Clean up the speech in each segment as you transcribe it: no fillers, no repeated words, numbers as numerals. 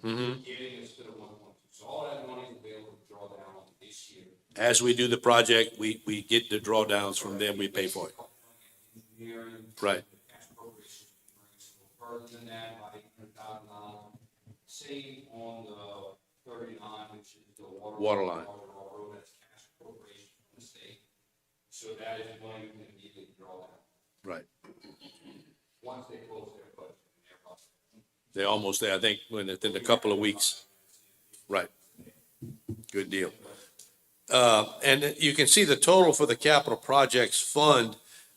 getting us to the 1.2. So all that money will be able to draw down on this year. As we do the project, we get the drawdowns from them, we pay for it. Engineering. Right. Cash appropriations brings a little further than that by $800,000. Same on the 39, which is the Water line. Road, that's cash appropriation from the state. So that is money we can immediately draw down. Right. Once they close their budget. They're almost there, I think, within a couple of weeks. Right. Good deal. And you can see the total for the capital projects fund.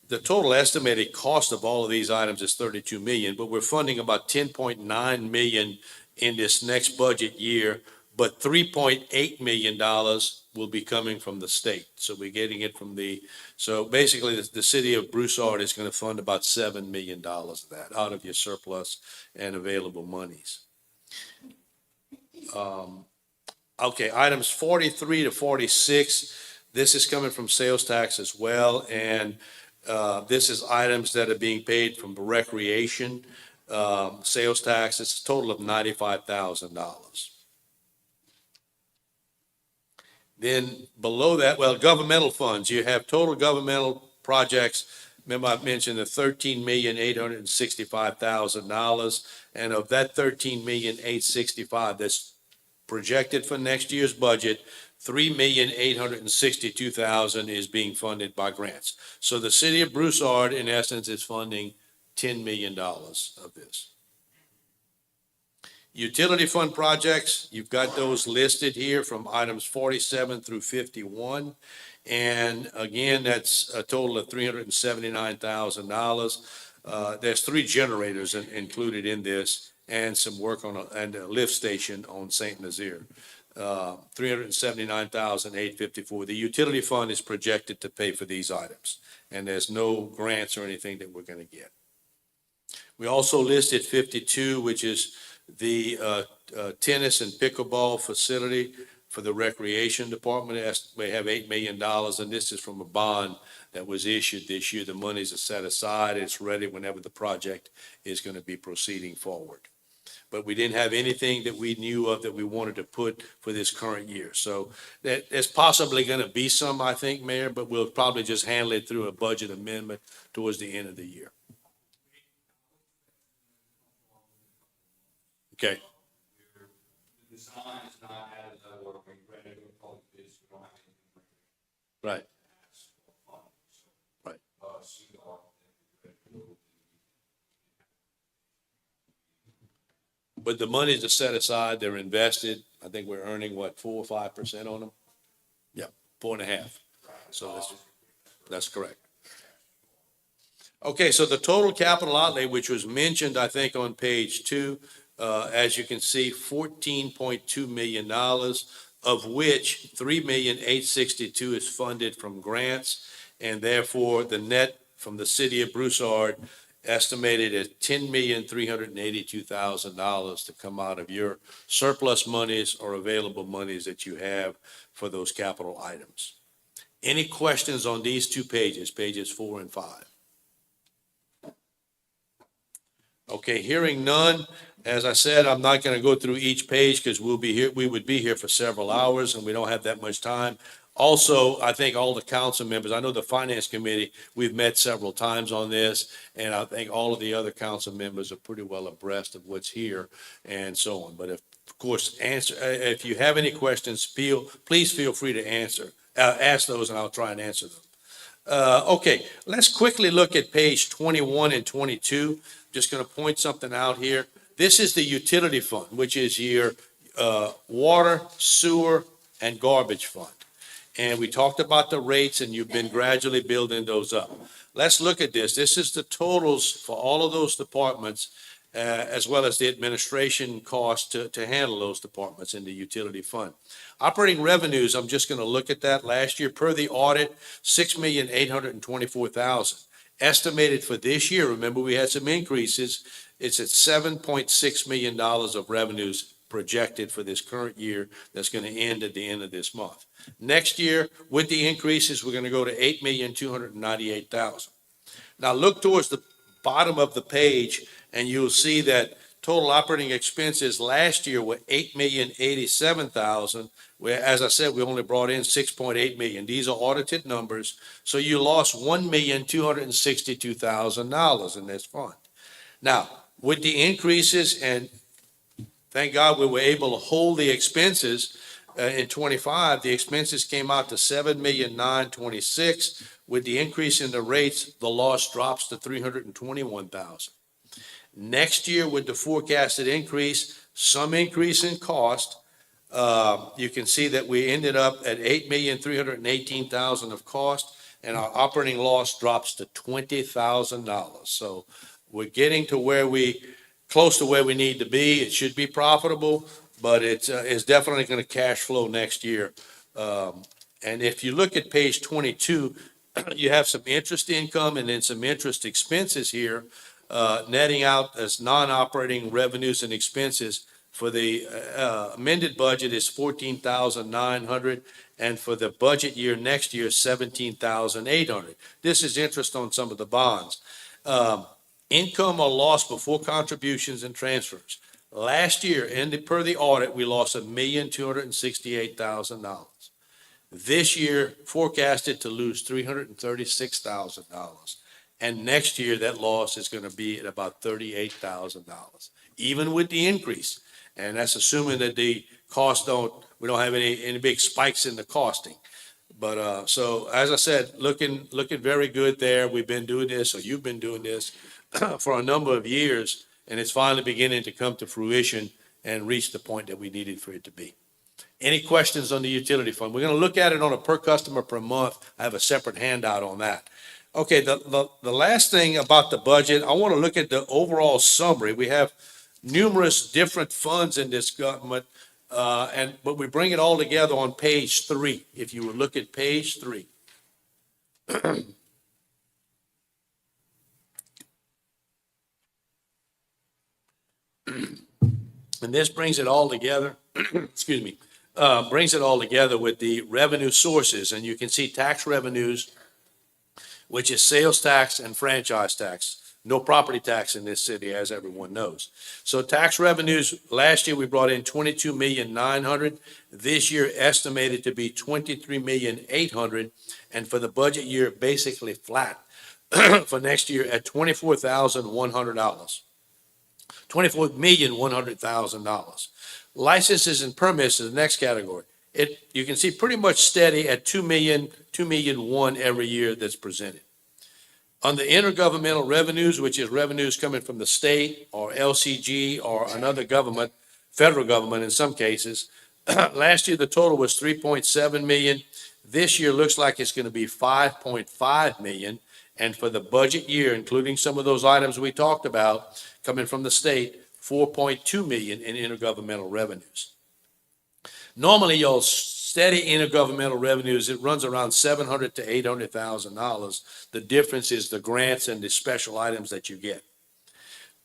The total estimated cost of all of these items is 32 million, but we're funding about 10.9 million in this next budget year, but $3.8 million will be coming from the state. So we're getting it from so basically the city of Broussard is going to fund about $7 million of that out of your surplus and available monies. Okay, items 43 to 46, this is coming from sales tax as well, and this is items that are being paid from recreation, sales tax. It's a total of $95,000. Then below that, well, governmental funds, you have total governmental projects. Remember I mentioned the $13,865,000, and of that $13,865,000 that's projected for next year's budget, $3,862,000 is being funded by grants. So the city of Broussard, in essence, is funding $10 million of this. Utility fund projects, you've got those listed here from items 47 through 51. And again, that's a total of $379,000. There's 3 generators included in this, and some work on a lift station on St. Nazaire. $379,854. The utility fund is projected to pay for these items, and there's no grants or anything that we're going to get. We also listed 52, which is the tennis and pickleball facility for the recreation department. We have $8 million, and this is from a bond that was issued this year. The monies are set aside. It's ready whenever the project is going to be proceeding forward. But we didn't have anything that we knew of that we wanted to put for this current year. So there's possibly going to be some, I think, Mayor, but we'll probably just handle it through a budget amendment towards the end of the year. Okay. The design is not as work, we ready to public bids, we don't have anything. Right. Right. But the monies are set aside, they're invested. I think we're earning, what, 4 or 5% on them? Yeah, 4.5. So that's correct. Okay, so the total capital outlay, which was mentioned, I think, on page 2, as you can see, $14.2 million, of which $3,862,000 is funded from grants, and therefore the net from the city of Broussard estimated at $10,382,000 to come out of your surplus monies or available monies that you have for those capital items. Any questions on these 2 pages, pages 4 and 5? Okay, hearing none. As I said, I'm not going to go through each page because we would be here for several hours, and we don't have that much time. Also, I think all the council members, I know the finance committee, we've met several times on this, and I think all of the other council members are pretty well abreast of what's here and so on. But of course, if you have any questions, please feel free to ask those, and I'll try and answer them. Okay, let's quickly look at page 21 and 22. Just going to point something out here. This is the utility fund, which is your water, sewer, and garbage fund. And we talked about the rates, and you've been gradually building those up. Let's look at this. This is the totals for all of those departments, as well as the administration costs to handle those departments in the utility fund. Operating revenues, I'm just going to look at that. Last year, per the audit, $6,824,000. Estimated for this year, remember we had some increases, it's at $7.6 million of revenues projected for this current year that's going to end at the end of this month. Next year, with the increases, we're going to go to $8,298,000. Now look towards the bottom of the page, and you'll see that Total operating expenses last year were $8,087,000. Where, as I said, we only brought in 6.8 million. These are audited numbers. So you lost $1,262,000 in this fund. Now, with the increases, and thank God we were able to hold the expenses in 25, the expenses came out to 7,926,000. With the increase in the rates, the loss drops to 321,000. Next year, with the forecasted increase, some increase in cost, you can see that we ended up at 8,318,000 of cost, and our operating loss drops to $20,000. So we're getting to close to where we need to be. It should be profitable, but it's definitely going to cash flow next year. And if you look at page 22, you have some interest income and then some interest expenses here, netting out as non-operating revenues and expenses. For the amended budget is 14,900, and for the budget year next year, 17,800. This is interest on some of the bonds. Income or loss before contributions and transfers. Last year, per the audit, we lost $1,268,000. This year, forecasted to lose $336,000. And next year, that loss is going to be at about $38,000, even with the increase. And that's assuming that the costs we don't have any big spikes in the costing. But, so as I said, looking very good there. We've been doing this, or you've been doing this for a number of years, and it's finally beginning to come to fruition and reach the point that we needed for it to be. Any questions on the utility fund? We're going to look at it on a per customer per month. I have a separate handout on that. Okay, the last thing about the budget, I want to look at the overall summary. We have numerous different funds in this government, but we bring it all together on page 3. If you would look at page 3. And this brings it all together, excuse me, brings it all together with the revenue sources. And you can see tax revenues, which is sales tax and franchise tax. No property tax in this city, as everyone knows. So tax revenues, last year we brought in 22,900,000. This year estimated to be 23,800,000. And for the budget year, basically flat for next year at $24,100. $24,100,000. Licenses and permits is the next category. You can see pretty much steady at 2,100,000 every year that's presented. On the intergovernmental revenues, which is revenues coming from the state or LCG or another government, federal government in some cases, last year the total was 3.7 million. This year looks like it's going to be 5.5 million. And for the budget year, including some of those items we talked about coming from the state, 4.2 million in intergovernmental revenues. Normally, your steady intergovernmental revenues, it runs around $700,000 to $800,000. The difference is the grants and the special items that you get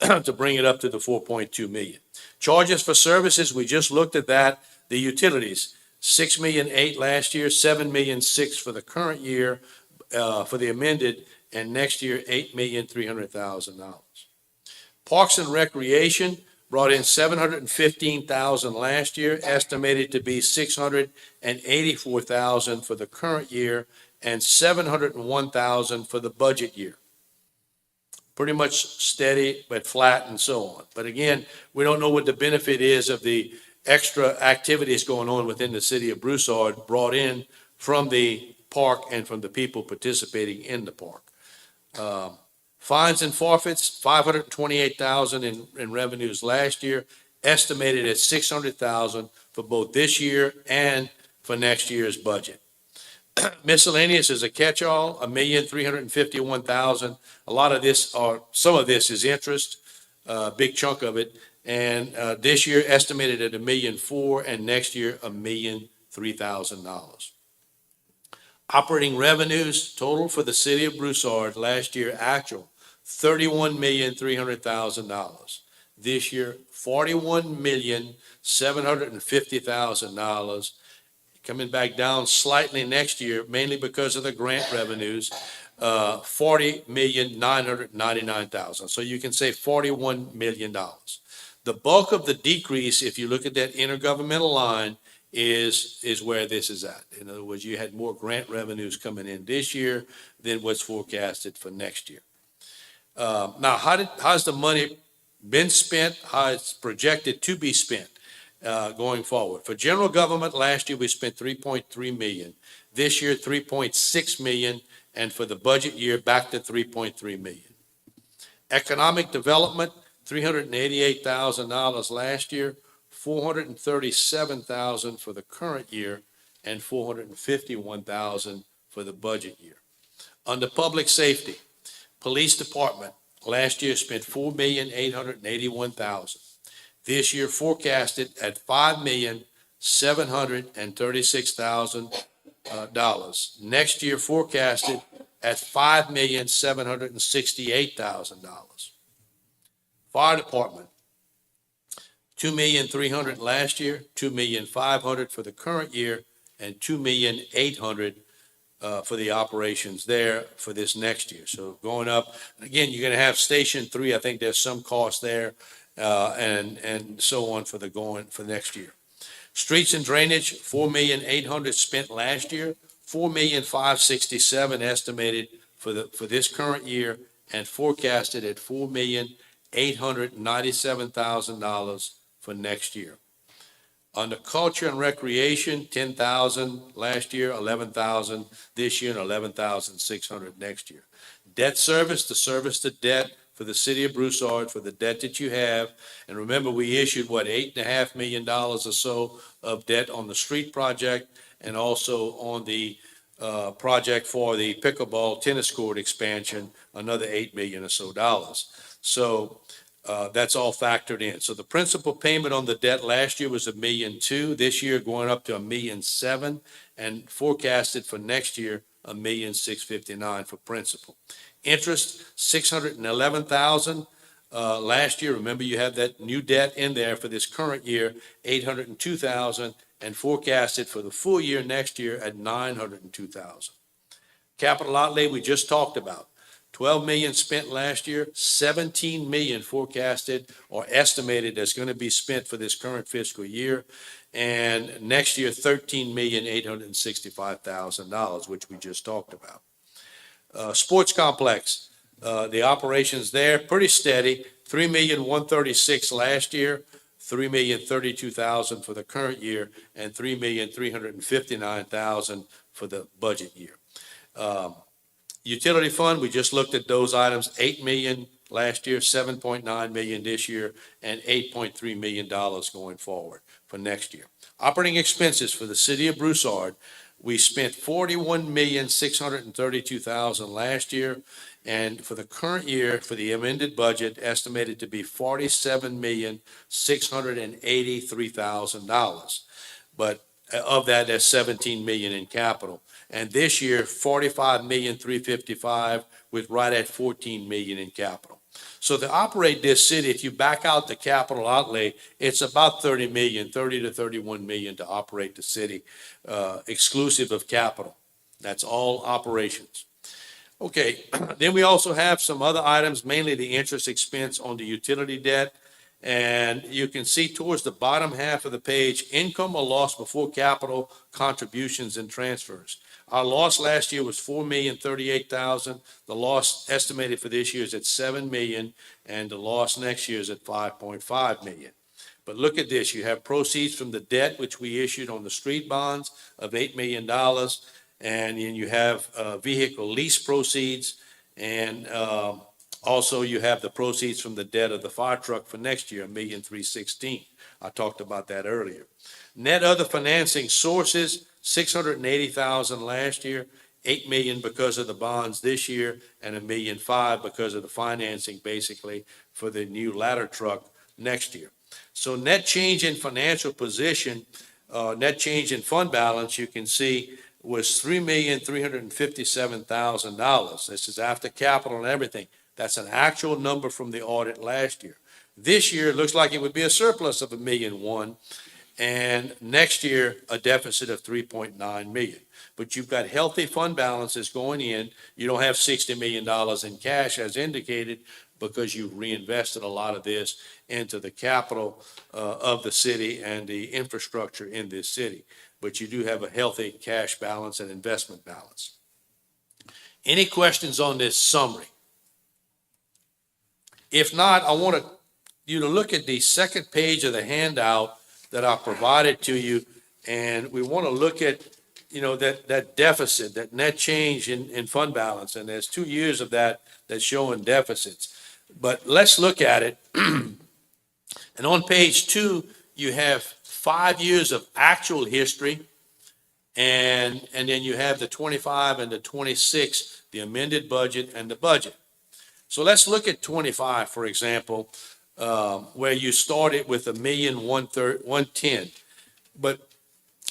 to bring it up to the 4.2 million. Charges for services, we just looked at that. The utilities, 6,800,000 last year, 7,600,000 for the current year for the amended, and next year, $8,300,000. Parks and Recreation brought in $715,000 last year, estimated to be $684,000 for the current year, and $701,000 for the budget year. Pretty much steady, but flat and so on. But again, we don't know what the benefit is of the extra activities going on within the city of Broussard brought in from the park and from the people participating in the park. Fines and forfeits, $528,000 in revenues last year, estimated at $600,000 for both this year and for next year's budget. Miscellaneous is a catch-all, $1,351,000. A lot of this, or some of this, is interest, a big chunk of it. And this year estimated at $1,400,000, and next year $1,003,000. Operating revenues total for the city of Broussard last year actual $31,300,000. This year $41,750,000. Coming back down slightly next year, mainly because of the grant revenues, $40,999,000. So you can say $41 million. The bulk of the decrease, if you look at that intergovernmental line, is where this is at. In other words, you had more grant revenues coming in this year than what's forecasted for next year. Now, how's the money been spent? How it's projected to be spent going forward? For general government, last year we spent 3.3 million. This year, 3.6 million, and for the budget year, back to 3.3 million. Economic development, $388,000 last year, $437,000 for the current year, and $451,000 for the budget year. Under public safety, police department, last year spent $4,881,000. This year forecasted at $5,736,000. Next year forecasted at $5,768,000. Fire department, $2,300,000 last year, $2,500,000 for the current year, and $2,800,000 for the operations there for this next year. So going up, again, you're going to have Station 3. I think there's some cost there, and so on for next year. Streets and drainage, $4,800,000 spent last year, $4,567,000 estimated for this current year, and forecasted at $4,897,000 for next year. Under culture and recreation, $10,000 last year, $11,000 this year, and $11,600 next year. Debt service, to service the debt for the city of Broussard, for the debt that you have. And remember, we issued, $8.5 million or so of debt on the street project, and also on the project for the pickleball tennis court expansion, another $8 million or so dollars. So that's all factored in. So the principal payment on the debt last year was $1.2 million. This year going up to $1.7 million, and forecasted for next year $1.659 for principal. Interest, $611,000 last year. Remember, you have that new debt in there for this current year, $802,000, and forecasted for the full year next year at $902,000. Capital outlay we just talked about. $12 million spent last year, $17 million forecasted or estimated that's going to be spent for this current fiscal year, and next year $13,865,000, which we just talked about. Sports complex, the operations there pretty steady. $3,136,000 last year, $3,032,000 for the current year, and $3,359,000 for the budget year. Utility fund, we just looked at those items, $8 million last year, $7.9 million this year, and $8.3 million going forward for next year. Operating expenses for the city of Broussard, we spent $41,632,000 last year, and for the current year, for the amended budget, estimated to be $47,683,000. But of that, there's $17 million in capital. And this year, $45,355,000 with right at $14 million in capital. So to operate this city, if you back out the capital outlay, it's about $30 million, $30 to $31 million to operate the city, exclusive of capital. That's all operations. Okay, then we also have some other items, mainly the interest expense on the utility debt. And you can see towards the bottom half of the page, income or loss before capital contributions and transfers. Our loss last year was $4,038,000. The loss estimated for this year is at $7 million, and the loss next year is at $5.5 million. But look at this. You have proceeds from the debt, which we issued on the street bonds, of $8 million. And then you have vehicle lease proceeds, and also you have the proceeds from the debt of the fire truck for next year, $1,316,000. I talked about that earlier. Net other financing sources, $680,000 last year, $8 million because of the bonds this year, and $1.5 million because of the financing, basically, for the new ladder truck next year. So net change in financial position, net change in fund balance, you can see, was $3,357,000. This is after capital and everything. That's an actual number from the audit last year. This year, it looks like it would be a surplus of $1,001,000, and next year, a deficit of 3.9 million. But you've got healthy fund balances going in. You don't have $60 million in cash as indicated because you've reinvested a lot of this into the capital of the city and the infrastructure in this city. But you do have a healthy cash balance and investment balance. Any questions on this summary? If not, I want you to look at the second page of the handout that I provided to you, and we want to look at, that deficit, that net change in fund balance, and there's 2 years of that that's showing deficits. But let's look at it. And on page 2, you have 5 years of actual history, and then you have the 25 and the 26, the amended budget and the budget. So let's look at 25, for example, where you started with $1,110,000. But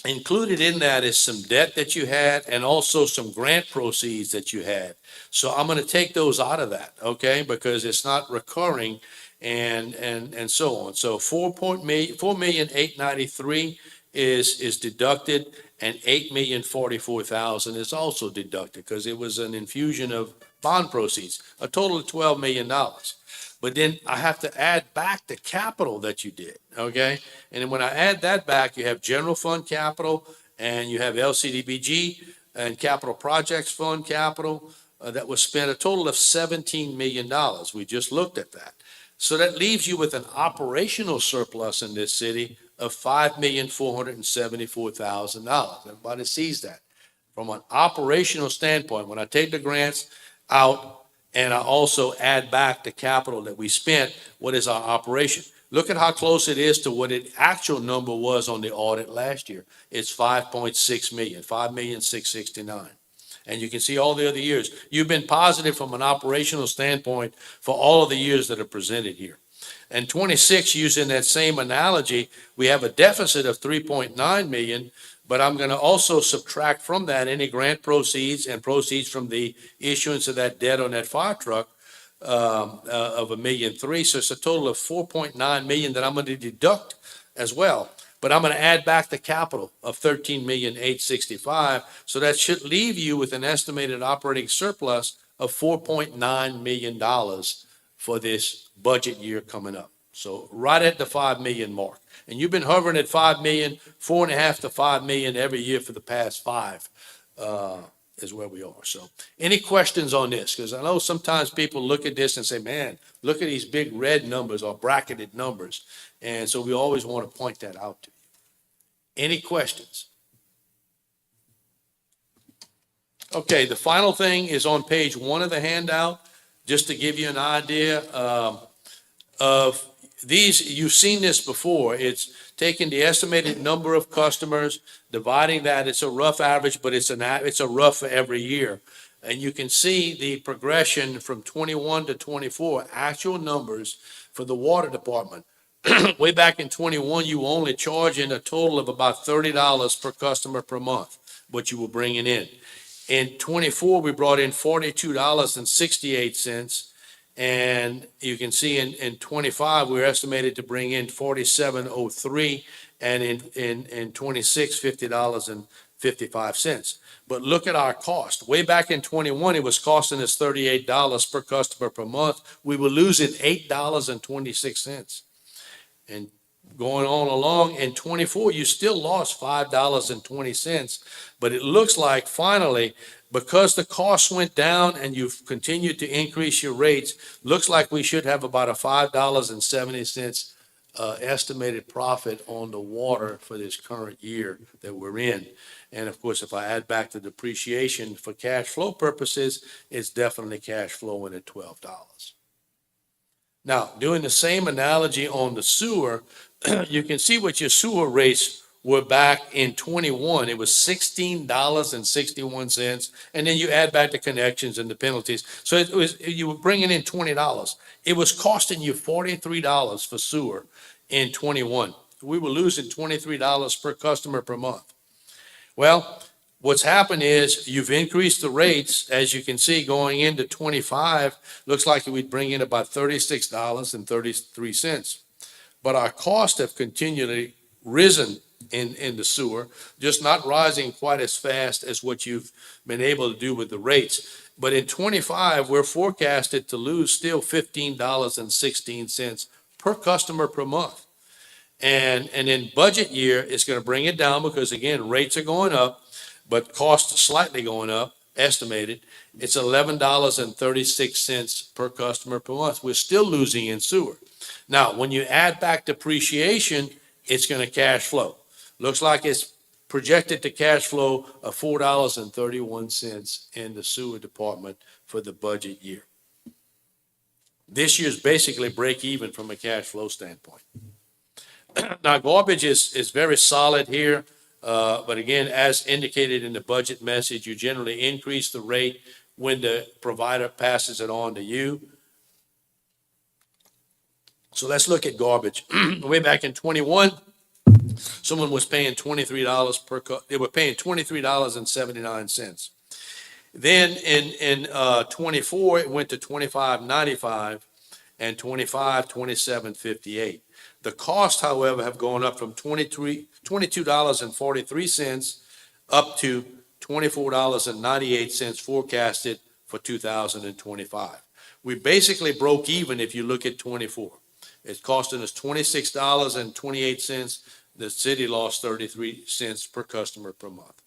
included in that is some debt that you had and also some grant proceeds that you had. So I'm going to take those out of that, okay, because it's not recurring and so on. So $4,893,000 is deducted, and $8,044,000 is also deducted because it was an infusion of bond proceeds, a total of $12 million. But then I have to add back the capital that you did, okay? And then when I add that back, you have general fund capital, and you have LCDBG and capital projects fund capital that was spent, a total of $17 million. We just looked at that. So that leaves you with an operational surplus in this city of $5,474,000. Everybody sees that. From an operational standpoint, when I take the grants out, and I also add back the capital that we spent, what is our operation? Look at how close it is to what the actual number was on the audit last year. It's 5.6 million, 5,669,000. And you can see all the other years. You've been positive from an operational standpoint for all of the years that are presented here. And 26, using that same analogy, we have a deficit of 3.9 million, but I'm going to also subtract from that any grant proceeds and proceeds from the issuance of that debt on that fire truck of $1.3 million. So it's a total of 4.9 million that I'm going to deduct as well. But I'm going to add back the capital of 13,865,000. So that should leave you with an estimated operating surplus of $4.9 million for this budget year coming up. So right at the 5 million mark. And you've been hovering at 5 million, 4.5 to 5 million every year for the past 5 is where we are. So any questions on this? Because I know sometimes people look at this and say, man, look at these big red numbers or bracketed numbers. And so we always want to point that out to you. Any questions? Okay, the final thing is on page 1 of the handout, just to give you an idea of these. You've seen this before. It's taking the estimated number of customers, dividing that. It's a rough average, but it's a rough for every year. And you can see the progression from 21 to 24, actual numbers for the water department. Way back in 21, you were only charging a total of about $30 per customer per month, what you were bringing in. In 24, we brought in $42.68. And you can see in 25, we're estimated to bring in $47.03, and in 26, $50.55. But look at our cost. Way back in 21, it was costing us $38 per customer per month. We were losing $8.26. And going on along in 24, you still lost $5.20. But it looks like finally, because the costs went down and you've continued to increase your rates, looks like we should have about a $5.70 estimated profit on the water for this current year that we're in. And of course, if I add back the depreciation for cash flow purposes, it's definitely cash flowing at $12. Now, doing the same analogy on the sewer, you can see what your sewer rates were back in 21. It was $16.61, and then you add back the connections and the penalties. So you were bringing in $20. It was costing you $43 for sewer in 21. We were losing $23 per customer per month. Well, what's happened is you've increased the rates, as you can see, going into 25. Looks like we'd bring in about $36.33. But our costs have continually risen in the sewer, just not rising quite as fast as what you've been able to do with the rates. But in 25, we're forecasted to lose still $15.16 per customer per month. And in budget year, it's going to bring it down because again, rates are going up, but costs are slightly going up, estimated. It's $11.36 per customer per month. We're still losing in sewer. Now, when you add back depreciation, it's going to cash flow. Looks like it's projected to cash flow of $4.31 in the sewer department for the budget year. This year's basically break even from a cash flow standpoint. Now, garbage is very solid here, but again, as indicated in the budget message, you generally increase the rate when the provider passes it on to you. So let's look at garbage. Way back in 21, someone was paying $23 they were paying $23.79. Then in 24, it went to $25.95 and $27.58. The costs, however, have gone up from $22.43 up to $24.98 forecasted for 2025. We basically broke even if you look at 24. It's costing us $26.28. The city lost 33 cents per customer per month.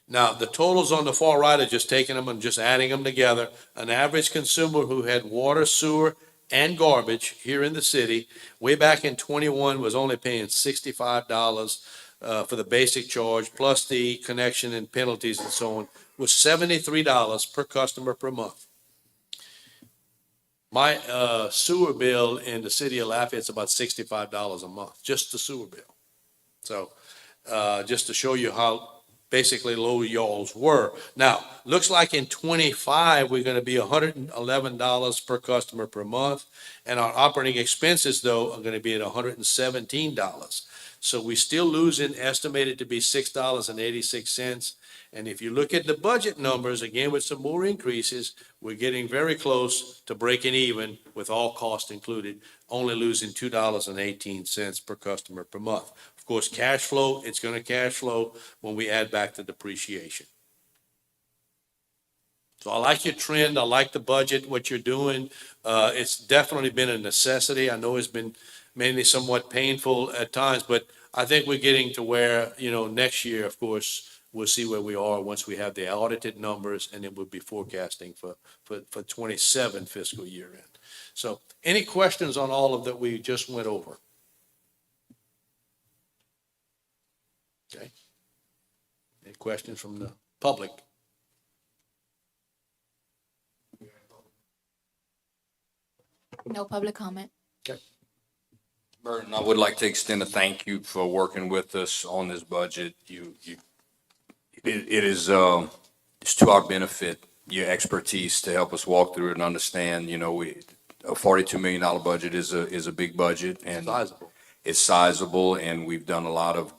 Now, the totals on the far right are just taking them and just adding them together. An average consumer who had water, sewer, and garbage here in the city, way back in 21, was only paying $65 for the basic charge, plus the connection and penalties and so on, was $73 per customer per month. My sewer bill in the city of Lafayette's about $65 a month, just the sewer bill. So just to show you how basically low y'all's were. Now, looks like in 25, we're going to be $111 per customer per month. And our operating expenses, though, are going to be at $117. So we still losing, estimated to be $6.86. And if you look at the budget numbers, again, with some more increases, we're getting very close to breaking even with all costs included, only losing $2.18 per customer per month. Of course, cash flow, it's going to cash flow when we add back the depreciation. So I like your trend. I like the budget, what you're doing. It's definitely been a necessity. I know it's been mainly somewhat painful at times, but I think we're getting to where, next year, of course, we'll see where we are once we have the audited numbers, and then we'll be forecasting for 27 fiscal year end. So any questions on all of that we just went over? Okay. Any questions from the public? No public comment. Burton, I would like to extend a thank you for working with us on this budget. It is, it's to our benefit, your expertise to help us walk through it and understand, a $42 million budget is a big budget and Sizable. it's sizable, and we've done a lot of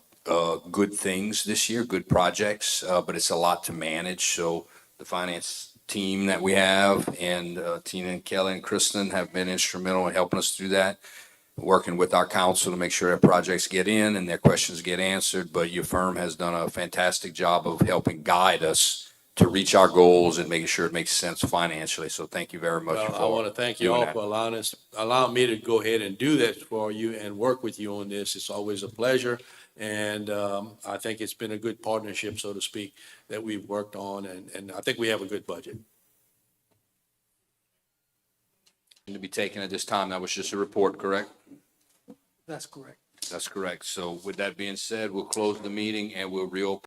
good things this year, good projects, but it's a lot to manage. So the finance team that we have and Tina and Kelly and Kristen have been instrumental in helping us through that, working with our council to make sure that projects get in and their questions get answered. But your firm has done a fantastic job of helping guide us to reach our goals and making sure it makes sense financially. So thank you very much. Well, I want to thank you all for allowing me to go ahead and do that for you and work with you on this. It's always a pleasure. And I think it's been a good partnership, so to speak, that we've worked on, and I think we have a good budget. To be taken at this time, that was just a report, correct? That's correct. That's correct. So with that being said, we'll close the meeting and we'll reopen.